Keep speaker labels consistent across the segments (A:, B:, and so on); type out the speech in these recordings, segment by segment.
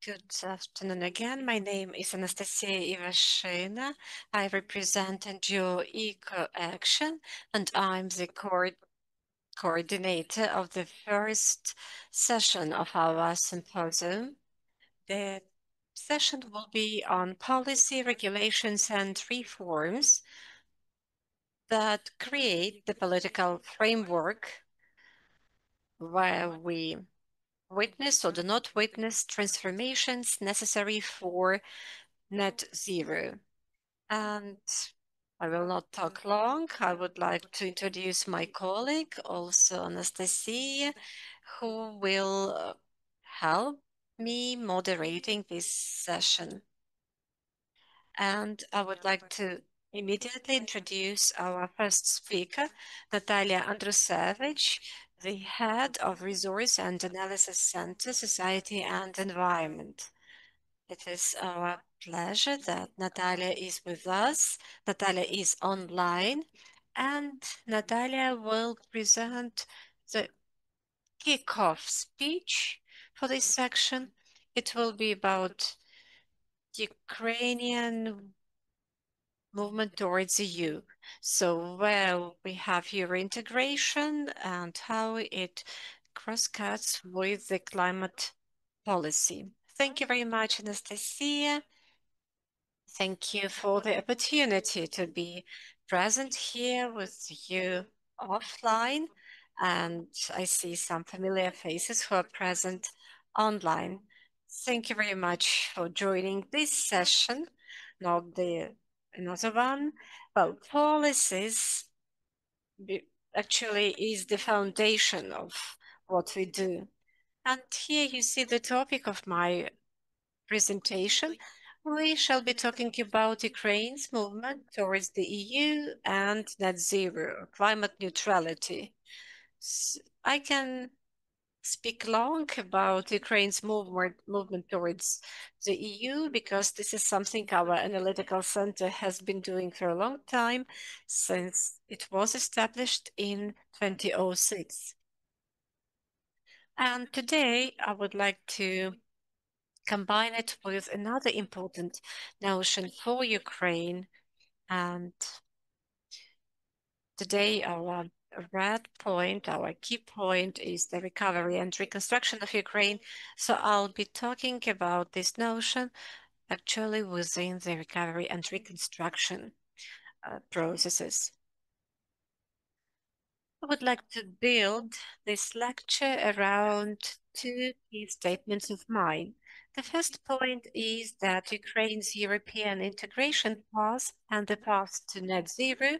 A: Good afternoon again. My name is Anastasia Ivashyna. I represent NGO Ecoaction, and I'm the coordinator of the first session of our symposium. The session will be on policy, regulations, and reforms that create the political framework where we witness or do not witness transformations necessary for net zero. And I will not talk long. I would like to introduce my colleague, also Anastasia, who will help me moderating this session. And I would like to immediately introduce our first speaker, Nataliya Andrusevych, the head of Resource and Analysis Center, Society and Environment. It is our pleasure that Nataliya is with us. Nataliya is online, and Nataliya will present the kickoff speech for this section. It will be about Ukrainian movement towards EU. So where we have Euro integration and how it cross-cuts with the climate policy. Thank you very much, Anastasia. Thank you for the opportunity to be present here with you offline. And I see some familiar faces who are present online. Thank you very much for joining this session, not another one. Well, policies actually is the foundation of what we do. And here you see the topic of my presentation. We shall be talking about Ukraine's movement towards the EU and net zero, climate neutrality. I can speak long about Ukraine's movement towards the EU because this is something our analytical center has been doing for a long time, since it was established in 2006. And today I would like to combine it with another important notion for Ukraine. And today our red point, our key point is the recovery and reconstruction of Ukraine. So I'll be talking about this notion actually within the recovery and reconstruction processes. I would like to build this lecture around two key statements of mine. The first point is that Ukraine's European integration path and the path to net zero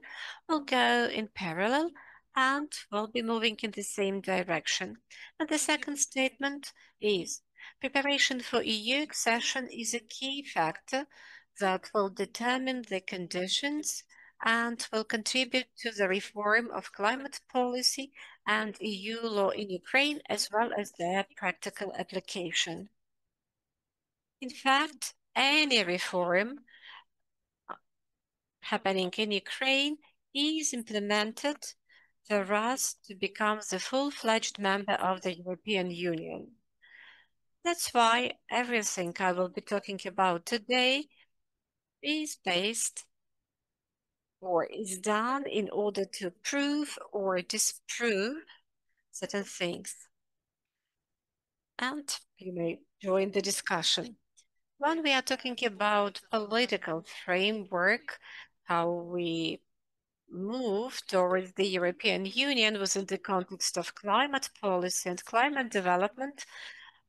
A: will go in parallel and will be moving in the same direction. And the second statement is preparation for EU accession is a key factor that will determine the conditions and will contribute to the reform of climate policy and EU law in Ukraine, as well as their practical application. In fact, any reform happening in Ukraine is implemented for us to become the full-fledged member of the European Union. That's why everything I will be talking about today is based or is done in order to prove or disprove certain things. And you may join the discussion. When we are talking about political framework, how we move towards the European Union within the context of climate policy and climate development,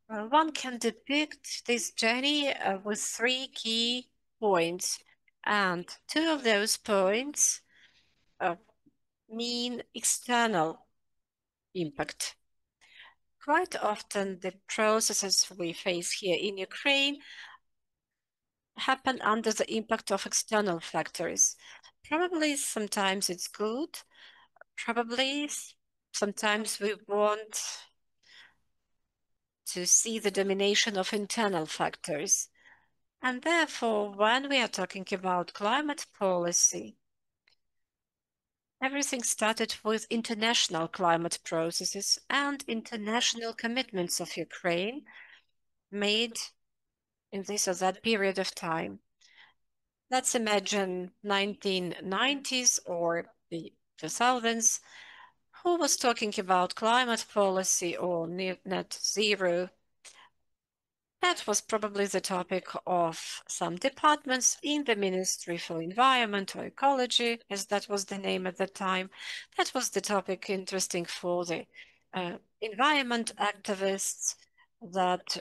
A: one can depict this journey with three key points. And two of those points mean external impact. Quite often, the processes we face here in Ukraine happen under the impact of external factors. Probably sometimes it's good, probably sometimes we want to see the domination of internal factors. And therefore, when we are talking about climate policy, everything started with international climate processes and international commitments of Ukraine made in this or that period of time. Let's imagine 1990s or the 2000s. Who was talking about climate policy or net zero? That was probably the topic of some departments in the Ministry for Environment or Ecology, as that was the name at the time. That was the topic interesting for the environment activists that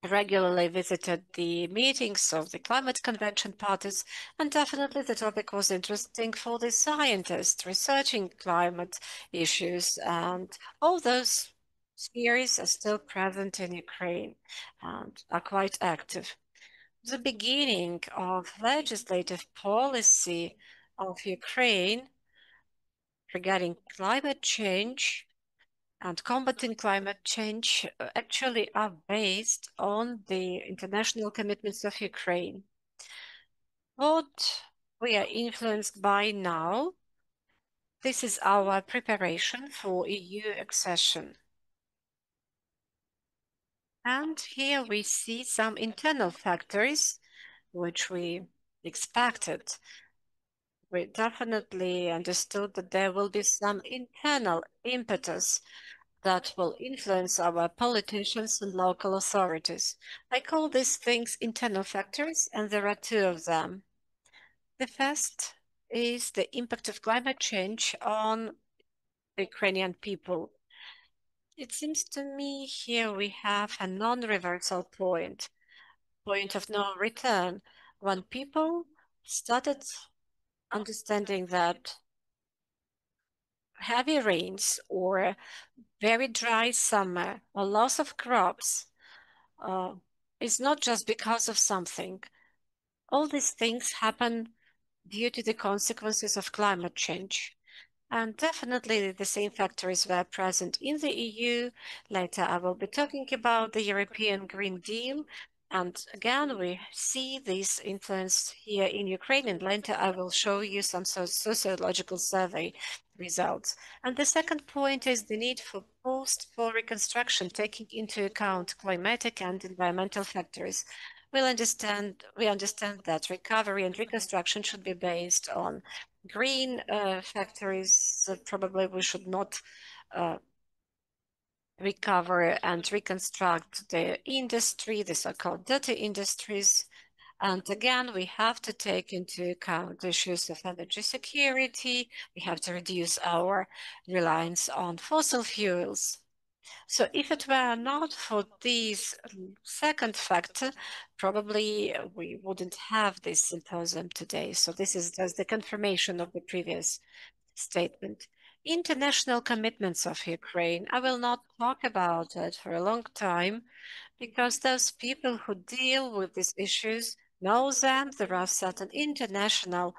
A: regularly visited the meetings of the climate convention parties, and definitely the topic was interesting for the scientists researching climate issues, and all those spheres are still present in Ukraine and are quite active. The beginning of legislative policy of Ukraine regarding climate change and combating climate change actually are based on the international commitments of Ukraine. What we are influenced by now, this is our preparation for EU accession. And here we see some internal factors which we expected. We definitely understood that there will be some internal impetus that will influence our politicians and local authorities. I call these things internal factors, and there are two of them. The first is the impact of climate change on the Ukrainian people. It seems to me here we have a non-reversal point of no return, when people started understanding that heavy rains or very dry summer or loss of crops is not just because of something. All these things happen due to the consequences of climate change. And definitely the same factors were present in the EU. Later I will be talking about the European Green Deal. And again, we see this influence here in Ukraine, and later I will show you some sociological survey results. And the second point is the need for post-war reconstruction, taking into account climatic and environmental factors. We understand that recovery and reconstruction should be based on green factories. Probably we should not recover and reconstruct the industry, the so-called dirty industries. And again, we have to take into account issues of energy security. We have to reduce our reliance on fossil fuels. So if it were not for this second factor, probably we wouldn't have this symposium today. So this is just the confirmation of the previous statement. International commitments of Ukraine. I will not talk about it for a long time because those people who deal with these issues know them. There are certain international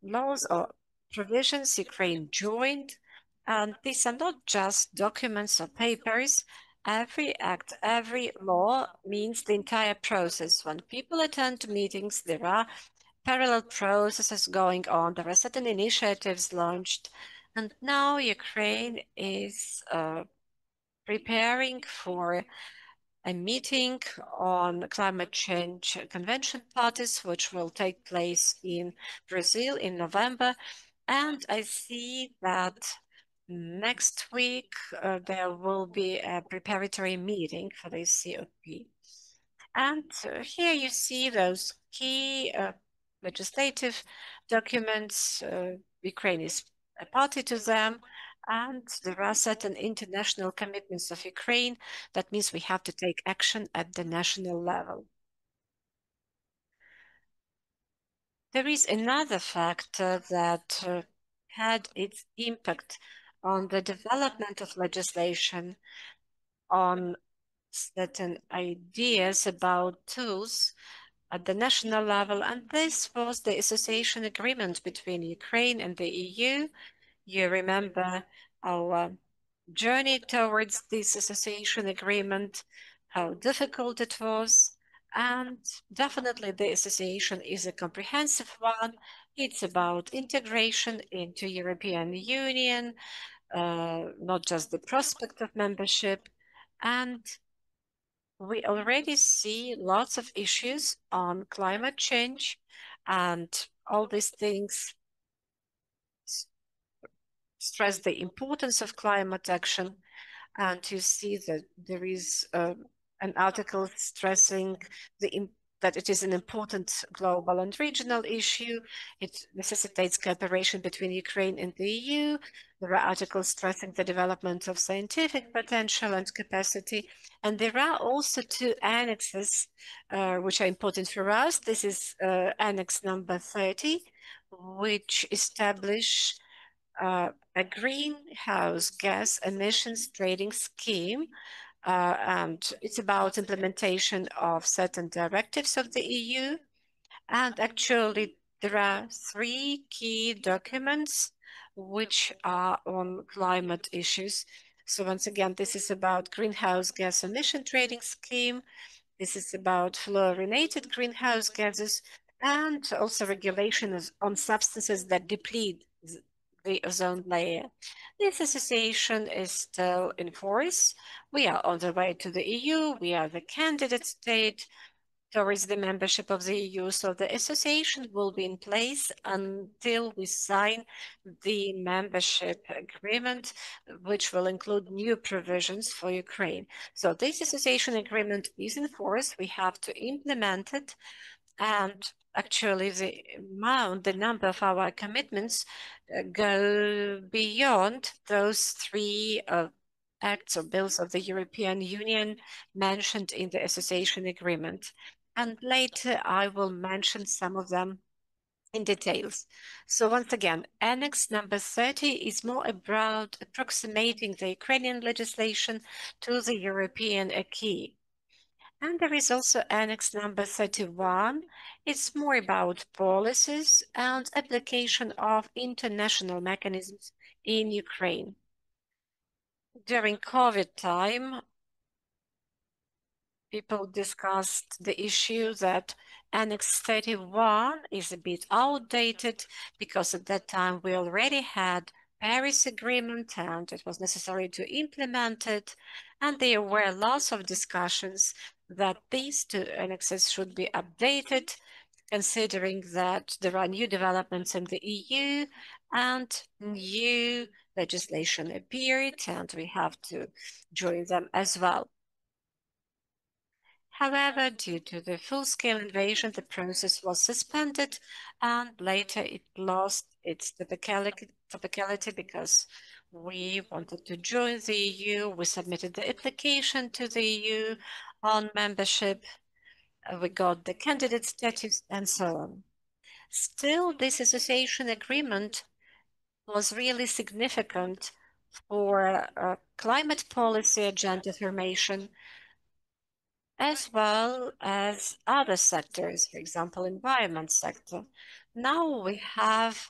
A: laws or provisions Ukraine joined, and these are not just documents or papers. Every act, every law means the entire process. When people attend meetings, there are parallel processes going on. There are certain initiatives launched, and now Ukraine is preparing for a meeting on climate change convention parties, which will take place in Brazil in November. And I see that next week there will be a preparatory meeting for this COP. And here you see those key legislative documents. Ukraine is a party to them, and there are certain international commitments of Ukraine. That means we have to take action at the national level. There is another factor that had its impact on the development of legislation, on certain ideas about tools at the national level, and this was the association agreement between Ukraine and the EU. You remember our journey towards this association agreement, how difficult it was, and definitely the association is a comprehensive one. It's about integration into European Union, not just the prospect of membership, and we already see lots of issues on climate change, and all these things stress the importance of climate action. And you see that there is an article stressing that it is an important global and regional issue. It necessitates cooperation between Ukraine and the EU. There are articles stressing the development of scientific potential and capacity. And there are also two annexes which are important for us. This is Annex number 30, which establish a greenhouse gas emissions trading scheme, and it's about implementation of certain directives of the EU. And actually, there are three key documents which are on climate issues. So once again, this is about greenhouse gas emission trading scheme. This is about fluorinated greenhouse gases, and also regulations on substances that deplete the ozone layer. This association is still in force. We are on the way to the EU. We are the candidate state towards the membership of the EU. So the association will be in place until we sign the membership agreement, which will include new provisions for Ukraine. So this association agreement is in force. We have to implement it. And actually, the number of our commitments go beyond those three acts or bills of the European Union mentioned in the association agreement. And later I will mention some of them in details. So once again, Annex number 30 is more about approximating the Ukrainian legislation to the European acquis. And there is also Annex number 31. It's more about policies and application of international mechanisms in Ukraine. During COVID time, people discussed the issue that Annex 31 is a bit outdated because at that time we already had Paris Agreement and it was necessary to implement it. And there were lots of discussions that these two annexes should be updated, considering that there are new developments in the EU and new legislation appeared, and we have to join them as well. However, due to the full-scale invasion, the process was suspended, and later it lost its topicality because we wanted to join the EU. We submitted the application to the EU on membership. We got the candidate status and so on. Still, this association agreement was really significant for climate policy agenda formation, as well as other sectors, for example, environment sector. Now we have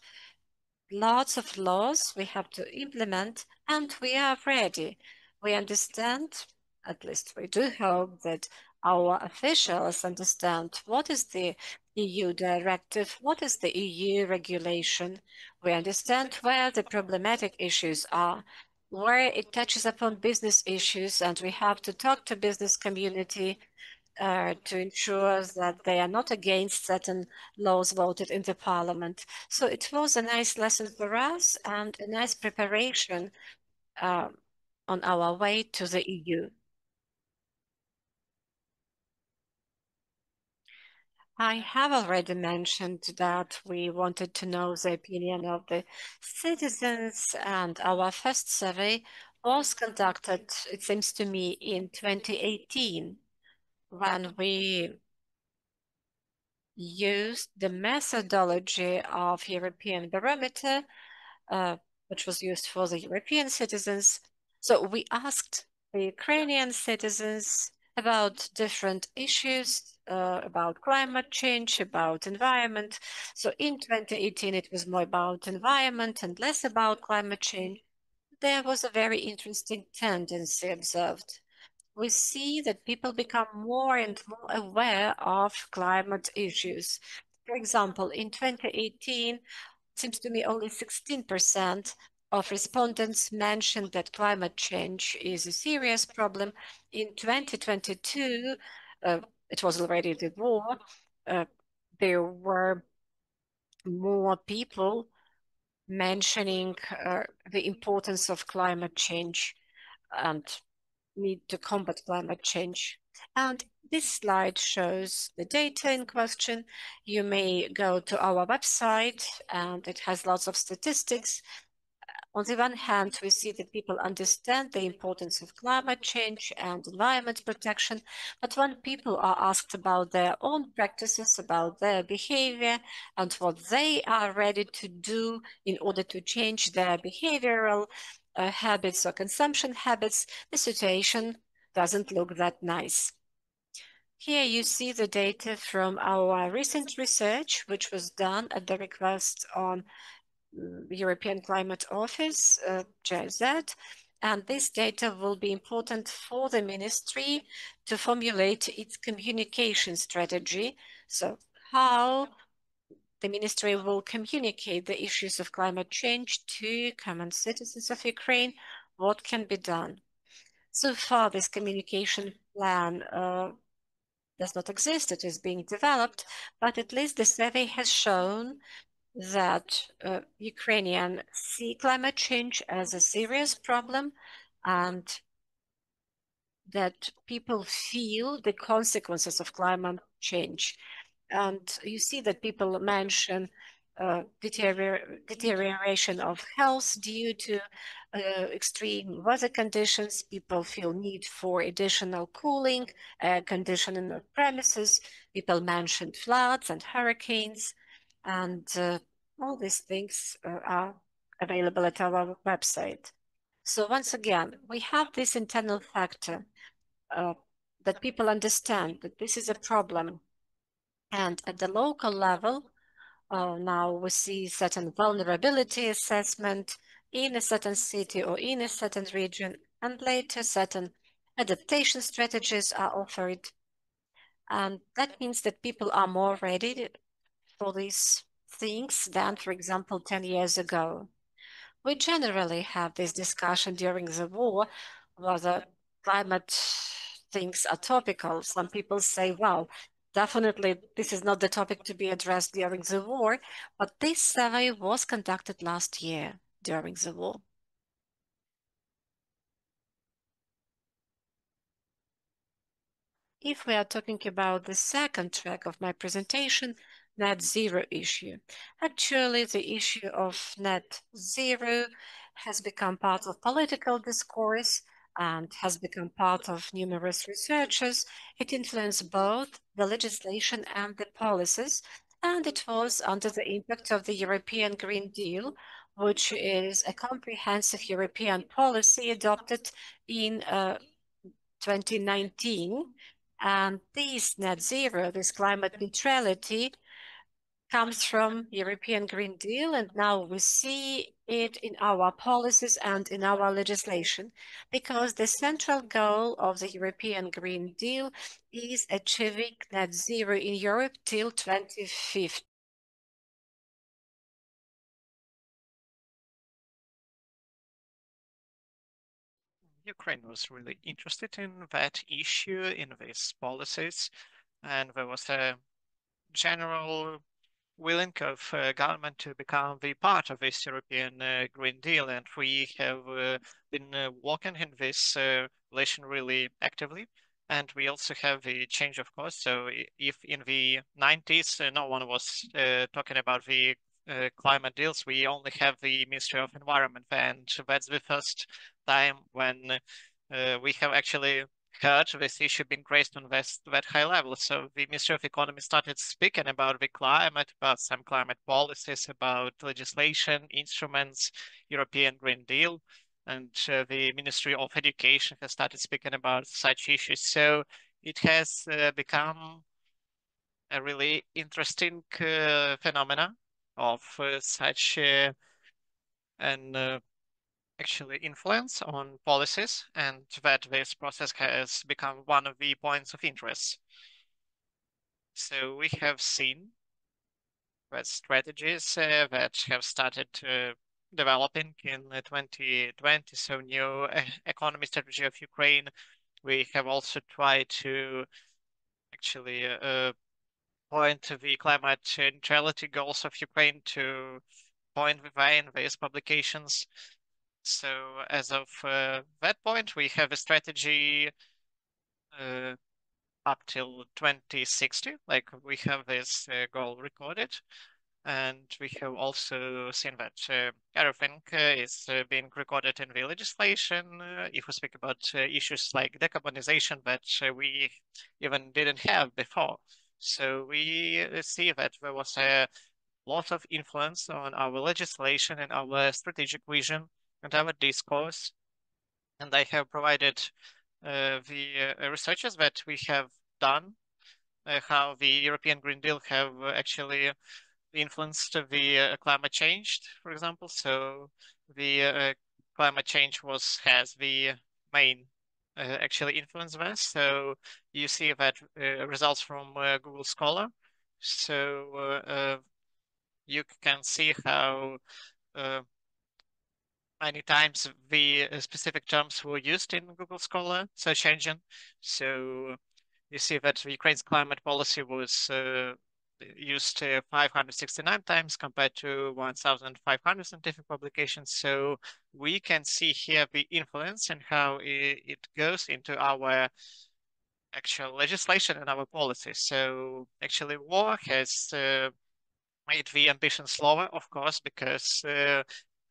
A: lots of laws we have to implement, and we are ready. We understand, at least we do hope that our officials understand what is the EU directive, what is the EU regulation. We understand where the problematic issues are, where it touches upon business issues, and we have to talk to business community to ensure that they are not against certain laws voted in the parliament. So it was a nice lesson for us and a nice preparation uh, on our way to the EU. I have already mentioned that we wanted to know the opinion of the citizens, and our first survey was conducted, it seems to me, in 2018, when we used the methodology of European Barometer, which was used for the European citizens. So we asked the Ukrainian citizens about different issues, about climate change, about environment. So in 2018, it was more about environment and less about climate change. There was a very interesting tendency observed. We see that people become more and more aware of climate issues. For example, in 2018, it seems to me only 16% of respondents mentioned that climate change is a serious problem. In 2022, it was already the war, there were more people mentioning the importance of climate change and need to combat climate change. And this slide shows the data in question. You may go to our website and it has lots of statistics. On the one hand, we see that people understand the importance of climate change and environment protection, but when people are asked about their own practices, about their behavior, and what they are ready to do in order to change their behavioral habits or consumption habits, the situation doesn't look that nice. Here you see the data from our recent research, which was done at the request on European Climate Office, GIZ, and this data will be important for the ministry to formulate its communication strategy. So how the ministry will communicate the issues of climate change to common citizens of Ukraine, what can be done. So far, this communication plan does not exist. It is being developed, but at least the survey has shown that Ukrainians see climate change as a serious problem and that people feel the consequences of climate change. And you see that people mention deterioration of health due to extreme weather conditions. People feel need for additional cooling, conditioning of premises. People mentioned floods and hurricanes, and all these things are available at our website. So once again, we have this internal factor that people understand that this is a problem. And at the local level, now we see certain vulnerability assessment in a certain city or in a certain region, and later certain adaptation strategies are offered. And that means that people are more ready for these things than, for example, 10 years ago. We generally have this discussion during the war, whether climate things are topical. Some people say, well, definitely this is not the topic to be addressed during the war, but this survey was conducted last year during the war. If we are talking about the second track of my presentation, net zero issue. Actually, the issue of net zero has become part of political discourse and has become part of numerous researches. It influenced both the legislation and the policies, and it was under the impact of the European Green Deal, which is a comprehensive European policy adopted in 2019. And this net zero, this climate neutrality, comes from European Green Deal, and now we see it in our policies and in our legislation, because the central goal of the European Green Deal is achieving net zero in Europe till 2050.
B: Ukraine was really interested in that issue, in these policies, and there was a general willing of government to become the part of this European Green Deal, and we have been working in this relation really actively. And we also have the change of course. So if in the 90s no one was talking about the climate deals, we only have the Ministry of Environment, and that's the first time when we have actually heard this issue being raised on that high level. So the Ministry of Economy started speaking about the climate, about some climate policies, about legislation, instruments, European Green Deal, and the Ministry of Education has started speaking about such issues. So it has become a really interesting phenomena of such an actually influence on policies, and that this process has become one of the points of interest. So we have seen that strategies that have started developing in 2020. So new economy strategy of Ukraine. We have also tried to actually point the climate neutrality goals of Ukraine to point in various publications. So as of that point, we have a strategy uh, up till 2060. Like we have this goal recorded. And we have also seen that everything is being recorded in the legislation. If we speak about issues like decarbonization that we even didn't have before. So we see that there was a lot of influence on our legislation and our strategic vision and our discourse. And I have provided the researches that we have done, how the European Green Deal have actually influenced the climate change, for example. So the climate change has the main actually influence there. So you see that results from Google Scholar. So you can see how many times the specific terms were used in Google Scholar search engine. So you see that Ukraine's climate policy was used 569 times compared to 1,500 scientific publications. So we can see here the influence and how it goes into our actual legislation and our policy. So actually war has made the ambition slower, of course, because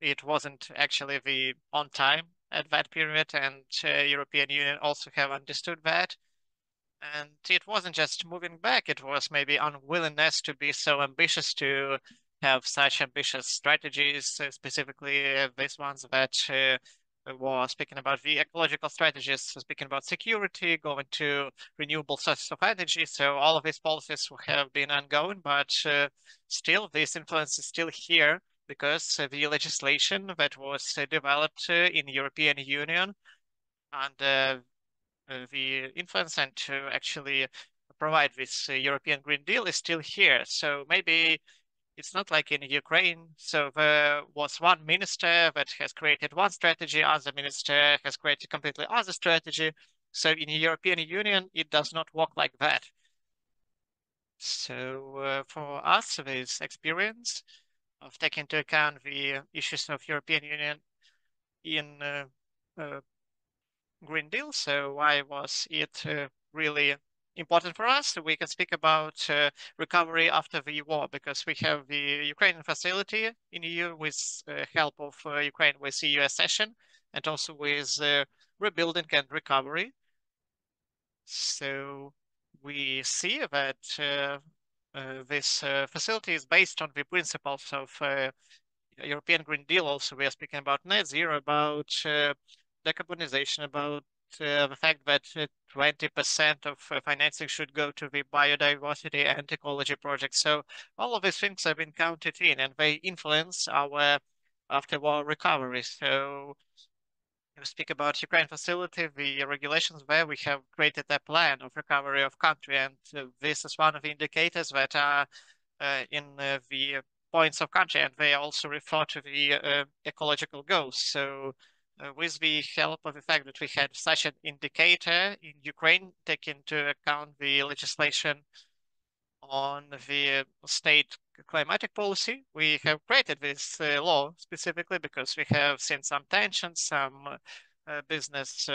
B: it wasn't actually the on time at that period, and European Union also have understood that. And it wasn't just moving back, it was maybe unwillingness to be so ambitious to have such ambitious strategies, specifically these ones that were speaking about the ecological strategies, speaking about security, going to renewable sources of energy. So all of these policies have been ongoing, but still this influence is still here because the legislation that was developed in the European Union and the influence and to actually provide this European Green Deal is still here. So maybe it's not like in Ukraine. So there was one minister that has created one strategy, other minister has created completely other strategy. So in the European Union, it does not work like that. So for us, this experience of taking into account the issues of European Union in uh, Green Deal. So why was it really important for us? We can speak about recovery after the war because we have the Ukrainian facility in EU with help of Ukraine with EU accession and also with rebuilding and recovery. So we see that this facility is based on the principles of European Green Deal. Also, we are speaking about net zero, about decarbonization, about the fact that 20% of financing should go to the biodiversity and ecology projects. So all of these things have been counted in and they influence our after-war recovery. So we speak about Ukraine facility, the regulations there, we have created a plan of recovery of country. And this is one of the indicators that are in the points of country, and they also refer to the ecological goals. So with the help of the fact that we had such an indicator in Ukraine, take into account the legislation on the state climatic policy, we have created this law specifically because we have seen some tensions, some business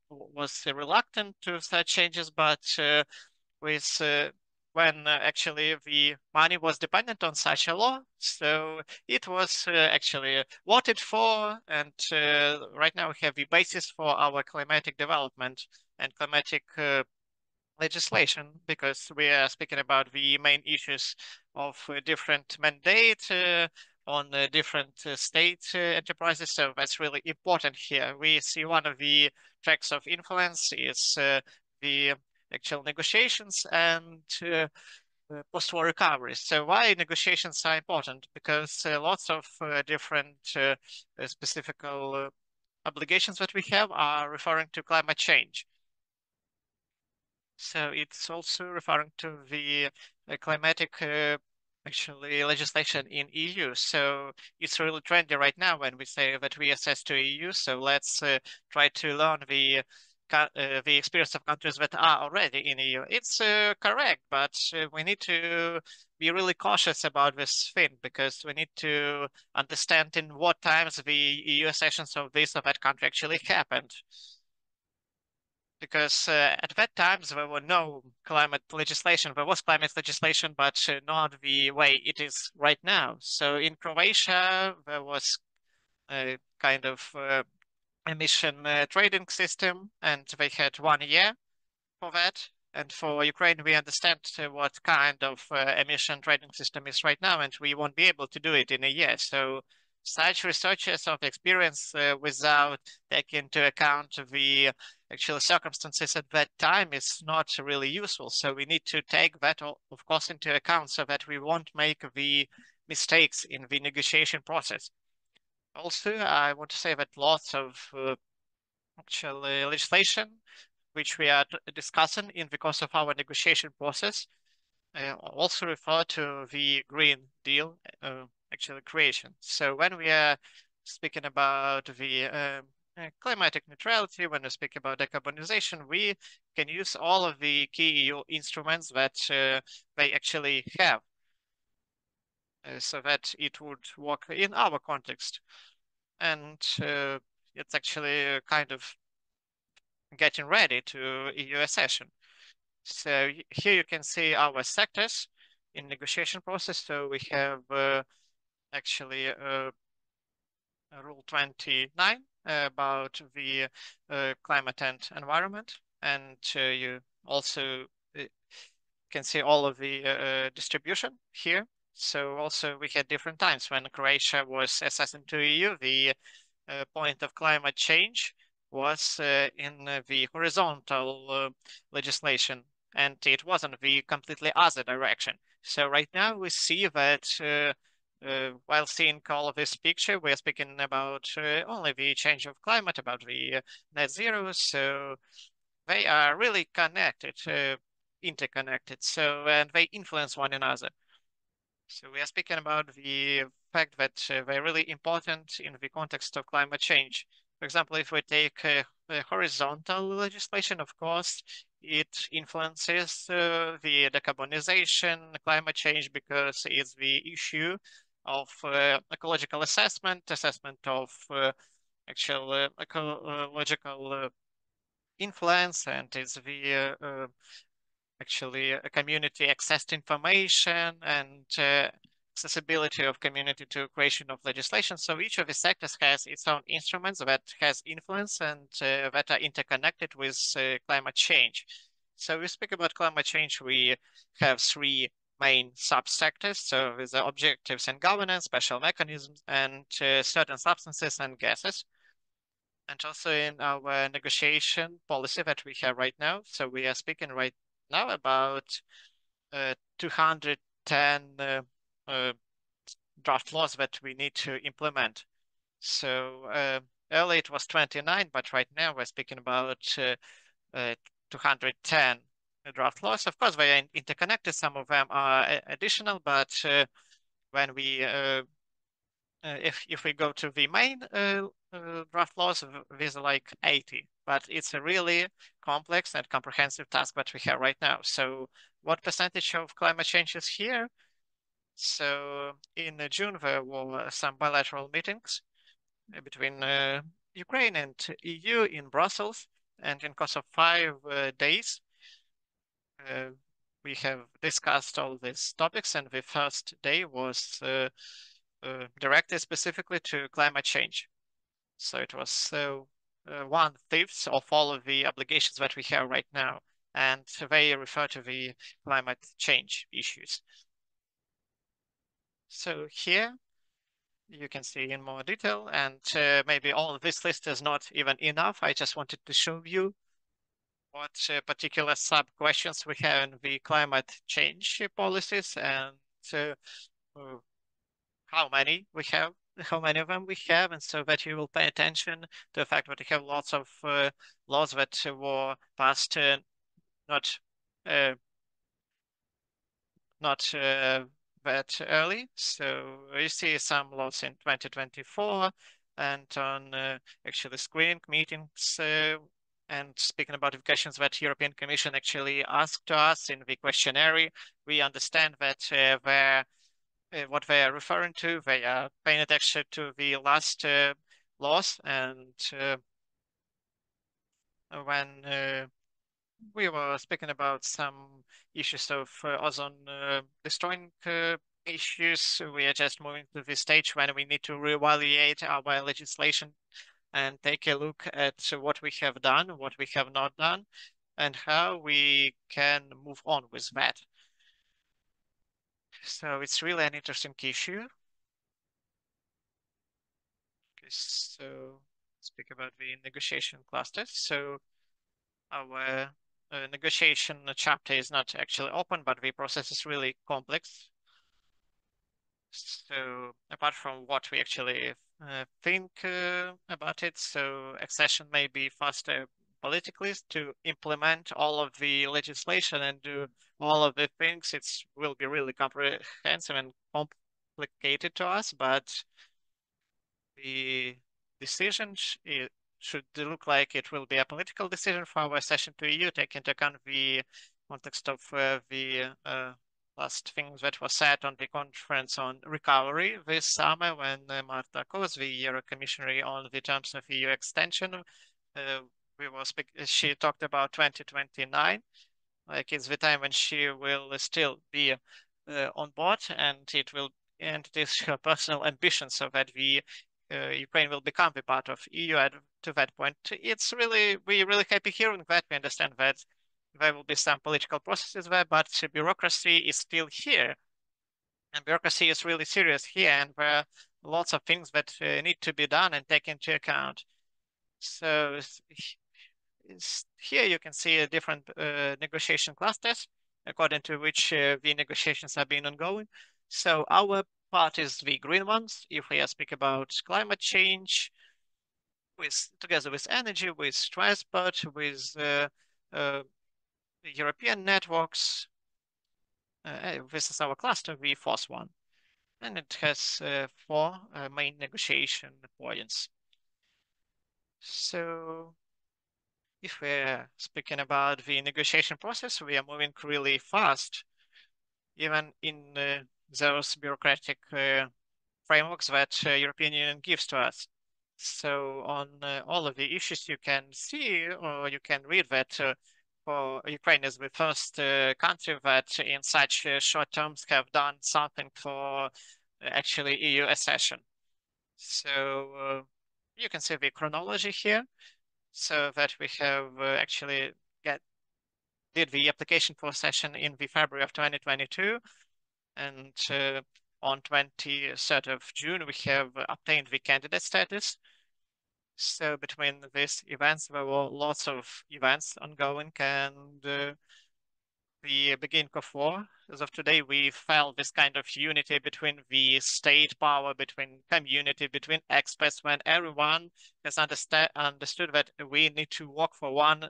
B: was reluctant to such changes, but with when actually the money was dependent on such a law. So it was actually voted for, and right now we have the basis for our climatic development and climatic legislation because we are speaking about the main issues of different mandate on different state enterprises. So that's really important here. We see one of the tracks of influence is the actual negotiations and post-war recovery. So why negotiations are important? Because lots of different specific obligations that we have are referring to climate change. So it's also referring to the climatic actually legislation in EU. So it's really trendy right now when we say that we access to EU. So let's try to learn the experience of countries that are already in EU. It's correct, but we need to be really cautious about this thing because we need to understand in what times the EU accessions of this or that country actually happened. Because at that time there were no climate legislation. There was climate legislation, but not the way it is right now. So in Croatia, there was a kind of emission trading system, and they had 1 year for that. And for Ukraine, we understand what kind of emission trading system is right now, and we won't be able to do it in a year. So such researches of experience without taking into account the actual circumstances at that time is not really useful. So we need to take that, of course, into account so that we won't make the mistakes in the negotiation process. Also, I want to say that lots of actual legislation which we are discussing in the course of our negotiation process also refer to the Green Deal actually creation. So when we are speaking about the climatic neutrality, when we speak about decarbonization, we can use all of the key EU instruments that they actually have so that it would work in our context. And it's actually kind of getting ready to EU accession. So here you can see our sectors in negotiation process. So we have actually Rule 29 about the climate and environment. And you also can see all of the distribution here. So also we had different times when Croatia was accessing to EU, the point of climate change was in the horizontal legislation, and it wasn't the completely other direction. So right now we see that while seeing all of this picture, we're speaking about only the change of climate, about the net zero. So they are really connected, interconnected. So, and they influence one another. So we are speaking about the fact that they're really important in the context of climate change. For example, if we take horizontal legislation, of course, it influences the decarbonization, climate change, because it's the issue of ecological assessment, assessment of actual ecological influence, and it's the actually a community access to information and accessibility of community to creation of legislation. So each of the sectors has its own instruments that has influence and that are interconnected with climate change. So we speak about climate change, we have three main subsectors. So with the objectives and governance, special mechanisms, and certain substances and gases. And also in our negotiation policy that we have right now. So we are speaking right now about 210 draft laws that we need to implement. So earlier it was 29, but right now we're speaking about 210 draft laws. Of course, they are interconnected. Some of them are additional, but when we if we go to the main draft laws, there's like 80, but it's a really complex and comprehensive task that we have right now. So what percentage of climate change is here? So in June, there were some bilateral meetings between Ukraine and EU in Brussels, and in course of 5 days, we have discussed all these topics, and the first day was directed specifically to climate change. So it was 1/5 of all of the obligations that we have right now, and they refer to the climate change issues. So here you can see in more detail, and maybe all of this list is not even enough. I just wanted to show you what particular sub-questions we have in the climate change policies, and uh, how many we have, how many of them we have, and so that you will pay attention to the fact that we have lots of laws that were passed not not that early. So you see some laws in 2024 and on actually screening meetings and speaking about the questions that European Commission actually asked to us in the questionnaire. We understand that what they are referring to, they are paying attention to the last laws, and when we were speaking about some issues of ozone destroying issues. We are just moving to the stage when we need to reevaluate our legislation and take a look at what we have done, what we have not done, and how we can move on with that. So it's really an interesting issue. Okay, so speak about the negotiation clusters. So our negotiation chapter is not actually open, but the process is really complex. So apart from what we actually think about it, so accession may be faster politically to implement all of the legislation and do all of the things. It will be really comprehensive and complicated to us, but the decision it should look like it will be a political decision for our accession to EU, take into account the context of the last things that was said on the conference on recovery this summer when Marta Koz, the Euro Commissioner on the terms of EU extension, she talked about 2029, like it's the time when she will still be on board, and it is her personal ambition so that the Ukraine will become a part of EU to that point. We're really happy hearing that. We understand that there will be some political processes there, but bureaucracy is still here. And bureaucracy is really serious here, and there are lots of things that need to be done and taken into account. So here you can see a different negotiation clusters according to which the negotiations have been ongoing. So our part is the green ones. If we speak about climate change, together with energy, with transport, with European networks, this is our cluster, the fourth one. And it has four main negotiation points. So if we're speaking about the negotiation process, we are moving really fast, even in those bureaucratic frameworks that European Union gives to us. So on all of the issues you can see, or you can read that for Ukraine is the first country that in such short terms have done something for actually EU accession. So you can see the chronology here, so that we have actually did the application for accession in the February of 2022, and on 23rd of June we have obtained the candidate status. So between these events, there were lots of events ongoing, and the beginning of war. As of today, we felt this kind of unity between the state power, between community, between experts, when everyone has understood that we need to work for one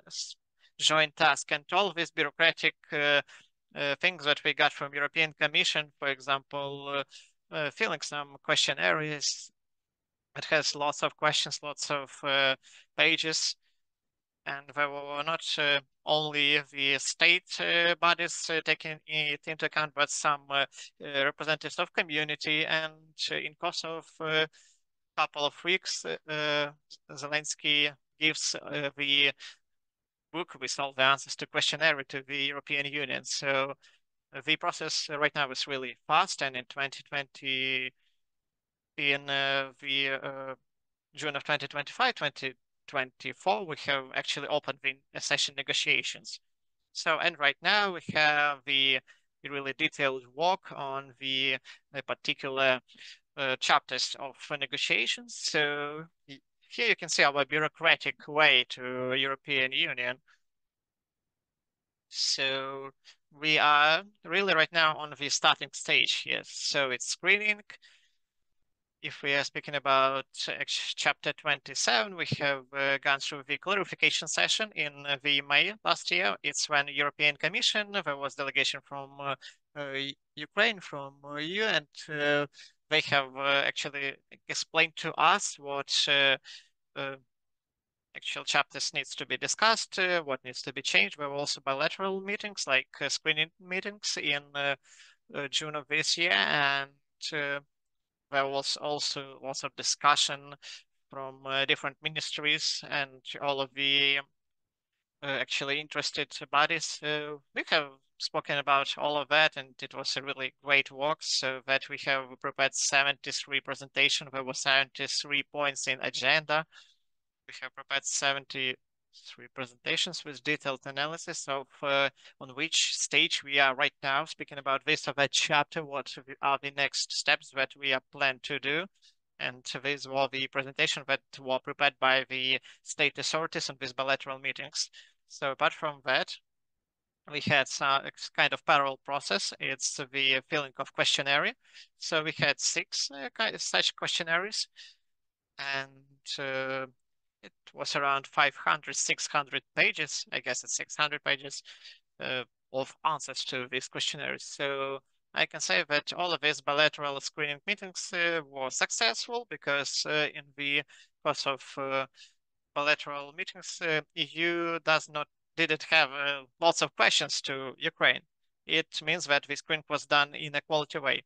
B: joint task. And all these bureaucratic things that we got from European Commission, for example, filling some questionnaires, it has lots of questions, lots of pages, and there were not only the state bodies taking it into account, but some representatives of community. And in course of a couple of weeks, Zelensky gives the book with all the answers to questionnaire to the European Union. So the process right now is really fast, and in 2020, in the June of 2025, 2024, we have actually opened the accession negotiations. So, and right now we have the really detailed work on the particular chapters of negotiations. So here you can see our bureaucratic way to European Union. So we are really right now on the starting stage here. So it's screening. If we are speaking about chapter 27, we have gone through the clarification session in the May last year. It's when European Commission, there was delegation from Ukraine, from you, and they have actually explained to us what actual chapters needs to be discussed, what needs to be changed. There were also bilateral meetings, like screening meetings in June of this year, and there was also lots of discussion from different ministries and all of the actually interested bodies. We have spoken about all of that, and it was a really great work. So that we have prepared 73 presentations. There were 73 points in agenda. We have prepared 73 presentations with detailed analysis of on which stage we are right now, speaking about this or that chapter, what are the next steps that we are planned to do. And these were the presentation that were prepared by the state authorities on these bilateral meetings. So apart from that, we had some kind of parallel process. It's the filling of questionnaire. So we had 6 kind of such questionnaires, and it was around 500, 600 pages. I guess it's 600 pages of answers to these questionnaires. So I can say that all of these bilateral screening meetings were successful because in the course of bilateral meetings, EU didn't have lots of questions to Ukraine. It means that the screening was done in a quality way.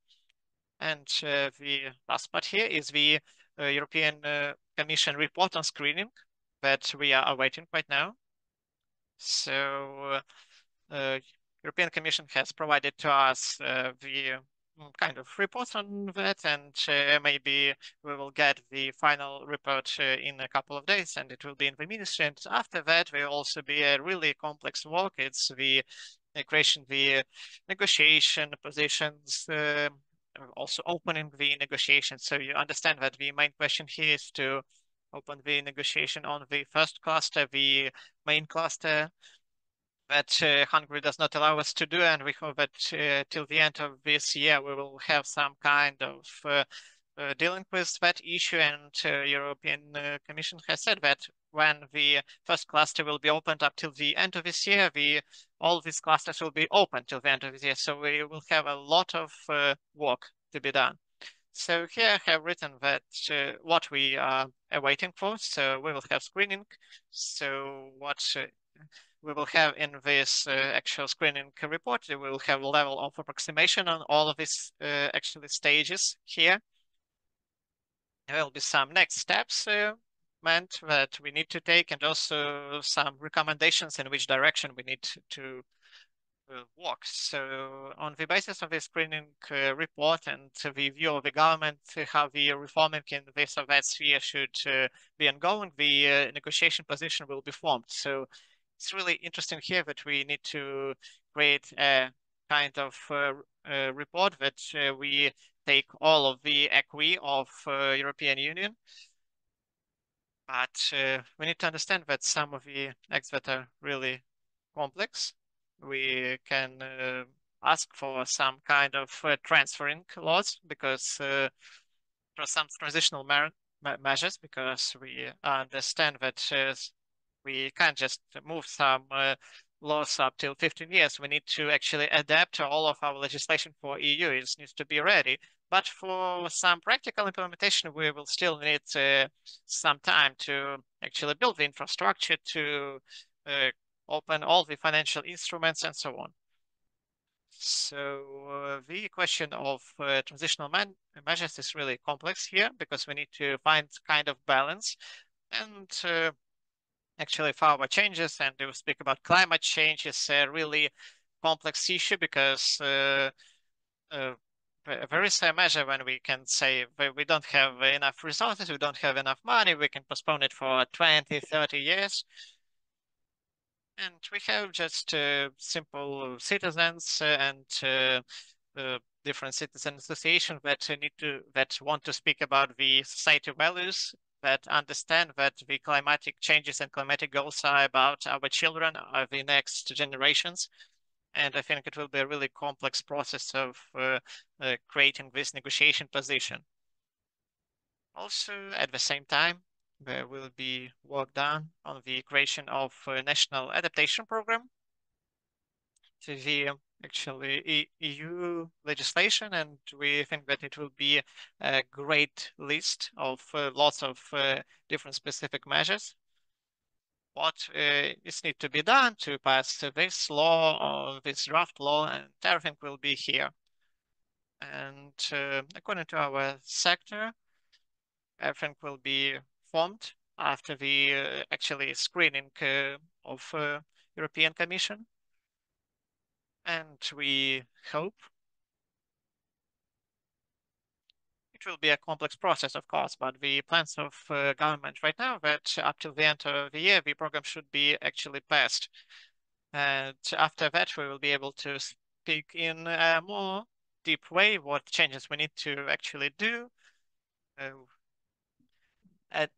B: And the last part here is the European Commission report on screening that we are awaiting right now. So European Commission has provided to us the kind of report on that, and maybe we will get the final report in a couple of days, and it will be in the ministry. And after that, will also be a really complex work. It's the creation, the negotiation positions, also opening the negotiations. So you understand that the main question here is to open the negotiation on the first cluster, the main cluster that Hungary does not allow us to do, and we hope that till the end of this year we will have some kind of dealing with that issue. And European Commission has said that when the first cluster will be opened up till the end of this year, all these clusters will be open till the end of this year. So we will have a lot of work to be done. So here I have written that what we are awaiting for. So we will have screening. So what we will have in this actual screening report, we will have a level of approximation on all of these actually stages here. There will be some next steps meant that we need to take, and also some recommendations in which direction we need to walk. So on the basis of the screening report and the view of the government, how the reforming in this or that sphere should be ongoing, the negotiation position will be formed. So it's really interesting here that we need to create a kind of report that we take all of the acquis of European Union. But we need to understand that some of the acts that are really complex, we can ask for some kind of transferring laws, because for some transitional measures, because we understand that we can't just move some laws up till 15 years. We need to actually adapt all of our legislation for EU. It needs to be ready. But for some practical implementation, we will still need some time to actually build the infrastructure, to open all the financial instruments and so on. So the question of transitional measures is really complex here, because we need to find kind of balance. And actually for changes, and we speak about climate change, is a really complex issue, because there is a measure when we can say we don't have enough resources, we don't have enough money, we can postpone it for 20, 30 years. And we have just simple citizens and different citizen associations that want to speak about the society values, that understand that the climatic changes and climatic goals are about our children, are the next generations. And I think it will be a really complex process of creating this negotiation position. Also, at the same time, there will be work done on the creation of a national adaptation program. the actually EU legislation, and we think that it will be a great list of lots of different specific measures. What is need to be done to pass this law or this draft law, and everything will be here. And according to our sector, everything will be formed after the actually screening of European Commission. And we hope it will be a complex process, of course, but the plans of government right now that up till the end of the year, the program should be actually passed. And after that, we will be able to speak in a more deep way what changes we need to actually do,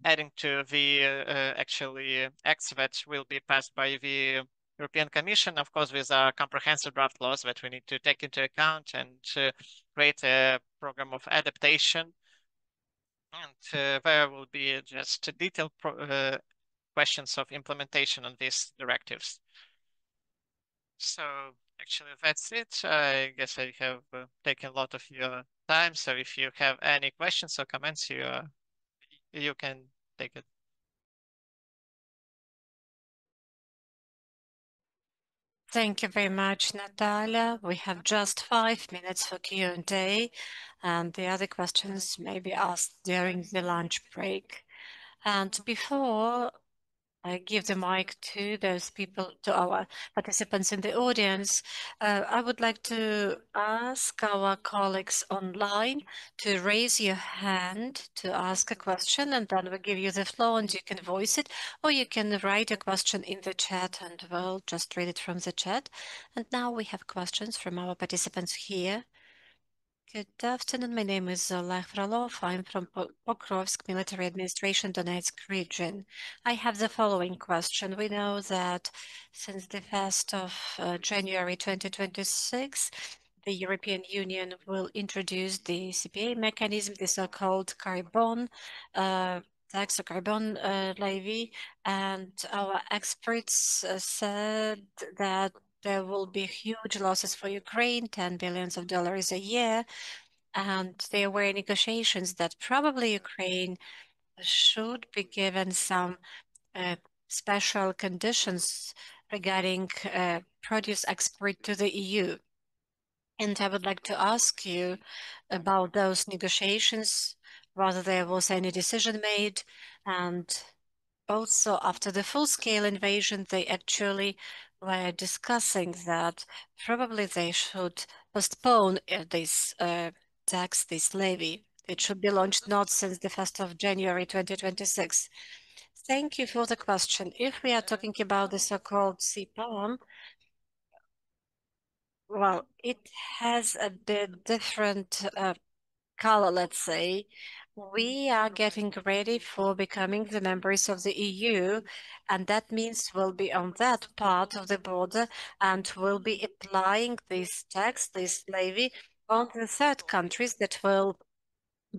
B: adding to the actually acts that will be passed by the European Commission. Of course, with a comprehensive draft laws that we need to take into account and create a program of adaptation. And there will be just detailed questions of implementation on these directives. So actually, that's it. I guess I have taken a lot of your time. So if you have any questions or comments, you can take it.
A: Thank you very much, Nataliya. We have just 5 minutes for Q&A, and the other questions may be asked during the lunch break. And before I give the mic to those people, to our participants in the audience, I would like to ask our colleagues online to raise your hand to ask a question, and then we'll give you the floor and you can voice it, or you can write a question in the chat and we'll just read it from the chat. And now we have questions from our participants here. Good afternoon. My name is Oleg Frolov. I'm from Pokrovsk Military Administration, Donetsk region. I have the following question. We know that since the 1st of January 2026, the European Union will introduce the CPA mechanism, the so-called carbon tax or carbon levy, and our experts said that there will be huge losses for Ukraine, $10 billion a year, and there were negotiations that probably Ukraine should be given some special conditions regarding produce export to the EU. And I would like to ask you about those negotiations, whether there was any decision made, and also after the full-scale invasion, they actually were discussing that probably they should postpone this tax, this levy. It should be launched not since the 1st of January 2026. Thank you for the question. If we are talking about the so-called CPOM, well, it has a bit different color, let's say. We are getting ready for becoming the members of the EU, and that means we'll be on that part of the border and we'll be applying this tax, this levy, on the third countries that will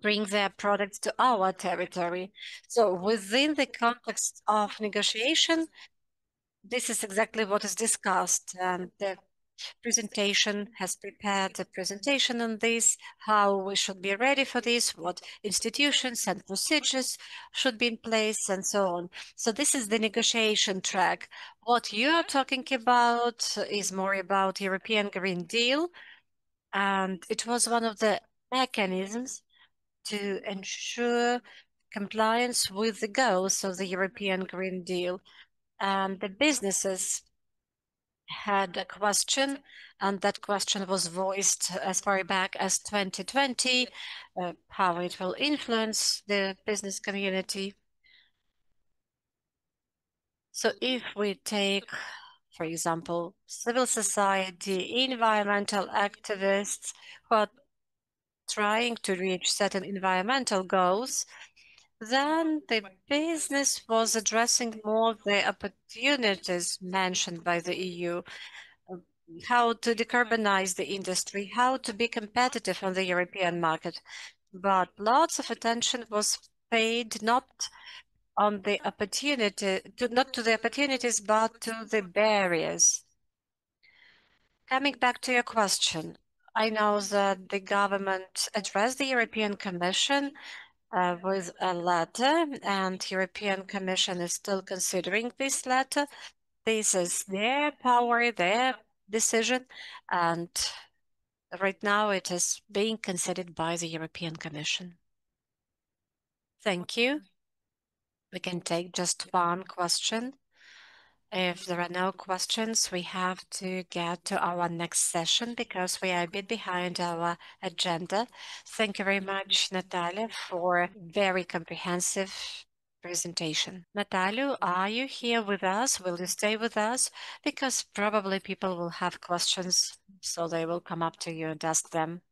A: bring their products to our territory. So within the context of negotiation, this is exactly what is discussed, and the presentation has prepared a presentation on this, how we should be ready for this, what institutions and procedures should be in place, and so on. So this is the negotiation track. What you are talking about is more about European Green Deal, and it was one of the mechanisms to ensure compliance with the goals of the European Green Deal. And the businesses had a question, and that question was voiced as far back as 2020, how it will influence the business community. So if we take, for example, civil society, environmental activists who are trying to reach certain environmental goals, then the business was addressing more the opportunities mentioned by the EU, how to decarbonize the industry, how to be competitive on the European market. But lots of attention was paid not on the opportunity, not to the opportunities, but to the barriers. Coming back to your question, I know that the government addressed the European Commission with a letter, and European Commission is still considering this letter. This is their power, their decision, and right now it is being considered by the European Commission. Thank you. We can take just one question. If there are no questions, we have to get to our next session because we are a bit behind our agenda. Thank you very much, Nataliya, for very comprehensive presentation. Nataliya, are you here with us? Will you stay with us? Because probably people will have questions, so they will come up to you and ask them.